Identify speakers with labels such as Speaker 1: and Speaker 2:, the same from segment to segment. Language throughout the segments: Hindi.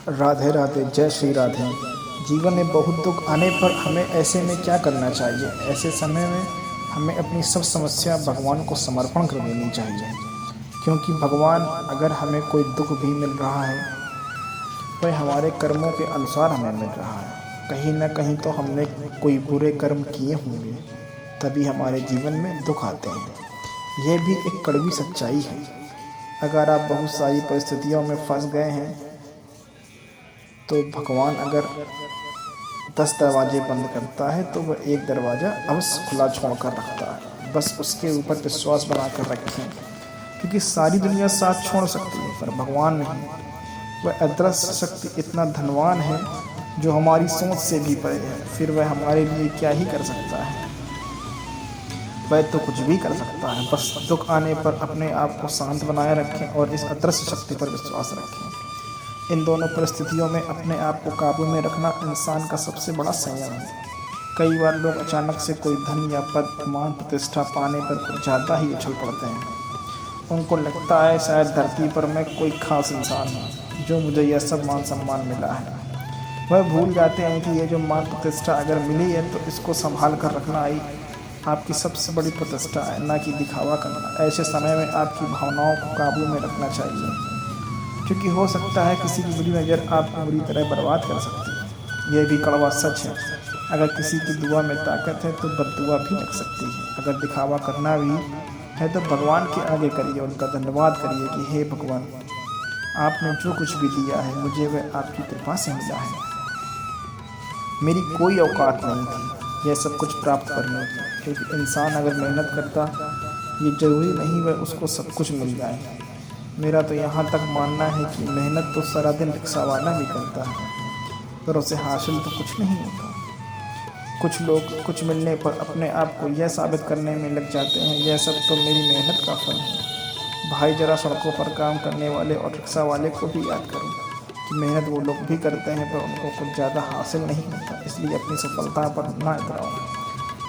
Speaker 1: राधे राधे, जय श्री राधे। जीवन में बहुत दुख आने पर हमें ऐसे में क्या करना चाहिए? ऐसे समय में हमें अपनी सब समस्या भगवान को समर्पण कर देनी चाहिए, क्योंकि भगवान अगर हमें कोई दुख भी मिल रहा है वह हमारे कर्मों के अनुसार हमें मिल रहा है। कहीं ना कहीं तो हमने कोई बुरे कर्म किए होंगे, तभी हमारे जीवन में दुख आते हैं। यह भी एक कड़वी सच्चाई है। अगर आप बहुत सारी परिस्थितियों में फंस गए हैं तो भगवान अगर 10 दरवाजे बंद करता है तो वह एक दरवाज़ा अवश्य खुला छोड़ कर रखता है। बस उसके ऊपर विश्वास बना कर रखें, क्योंकि सारी दुनिया साथ छोड़ सकती है पर भगवान नहीं। वह अदृश्य शक्ति इतना धनवान है जो हमारी सोच से भी परे है। फिर वह हमारे लिए क्या ही कर सकता है? वह तो कुछ भी कर सकता है। बस दुख आने पर अपने आप को शांत बनाए रखें और इस अदृश्य शक्ति पर विश्वास रखें। इन दोनों परिस्थितियों में अपने आप को काबू में रखना इंसान का सबसे बड़ा संयम है। कई बार लोग अचानक से कोई धन या पद, मान, प्रतिष्ठा पाने पर कुछ ज़्यादा ही उछल पड़ते हैं। उनको लगता है शायद धरती पर मैं कोई खास इंसान हूँ जो मुझे यह सब मान सम्मान मिला है। वह भूल जाते हैं कि ये जो मान प्रतिष्ठा अगर मिली है तो इसको संभाल कर रखना ही आपकी सबसे बड़ी प्रतिष्ठा है, ना कि दिखावा करना। ऐसे समय में आपकी भावनाओं को काबू में रखना चाहिए, क्योंकि हो सकता है किसी की बुरी नज़र आपको बुरी तरह बर्बाद कर सकती है। यह भी कड़वा सच है। अगर किसी की दुआ में ताकत है तो बद्दुआ भी लग सकती है। अगर दिखावा करना भी है तो भगवान के आगे करिए, उनका धन्यवाद करिए कि हे भगवान, आपने जो कुछ भी दिया है मुझे वह आपकी कृपा से मिला है। मेरी कोई औकात नहीं थी यह सब कुछ प्राप्त करने की, क्योंकि इंसान अगर मेहनत करता ये ज़रूरी नहीं वह उसको सब कुछ मिल जाए। मेरा तो यहाँ तक मानना है कि मेहनत तो सारा दिन रिक्शावाला भी करता है, पर उसे हासिल तो कुछ नहीं होता। कुछ लोग कुछ मिलने पर अपने आप को यह साबित करने में लग जाते हैं यह सब तो मेरी मेहनत का फल है। भाई जरा सड़कों पर काम करने वाले और रिक्शा वाले को भी याद करो कि मेहनत वो लोग भी करते हैं पर उनको कुछ ज़्यादा हासिल नहीं होता। इसलिए अपनी सफलता पर ना इतराओ।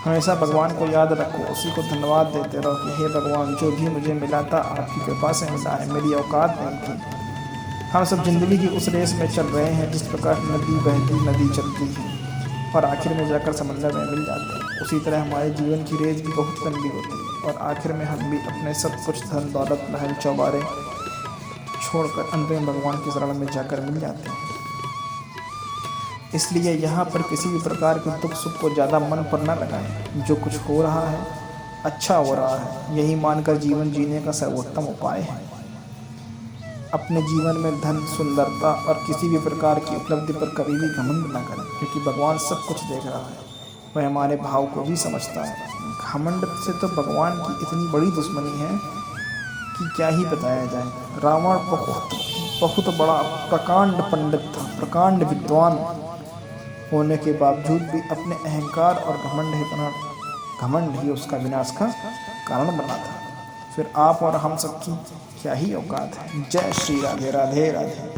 Speaker 1: हमेशा भगवान को याद रखो, उसी को धन्यवाद देते रहो कि हे भगवान, जो भी मुझे मिला था आपकी कृपा से मिला है, मेरी औकात नहीं थी। हम सब जिंदगी की उस रेस में चल रहे हैं जिस प्रकार नदी बहती नदी चलती है और आखिर में जाकर समंदर में मिल जाते हैं। उसी तरह हमारे जीवन की रेस भी बहुत लंबी होती है और आखिर में हम भी अपने सब कुछ धन दौलत महल चौबारे छोड़कर अंत में भगवान की शरण में जाकर मिल जाते हैं। इसलिए यहाँ पर किसी भी प्रकार के दुख सुख को ज़्यादा मन पर न लगाएं। जो कुछ हो रहा है अच्छा हो रहा है, यही मानकर जीवन जीने का सर्वोत्तम उपाय है। अपने जीवन में धन, सुंदरता और किसी भी प्रकार की उपलब्धि पर कभी भी घमंड न करें, क्योंकि भगवान सब कुछ देख रहा है। वह हमारे भाव को भी समझता है। घमंड से तो भगवान की इतनी बड़ी दुश्मनी है कि क्या ही बताया जाए। रावण बहुत बड़ा प्रकांड पंडित था, प्रकांड विद्वान होने के बावजूद भी अपने अहंकार और घमंड ही उसका विनाश का कारण बना था। फिर आप और हम सबकी क्या ही औकात है। जय श्री राधे, राधे राधे।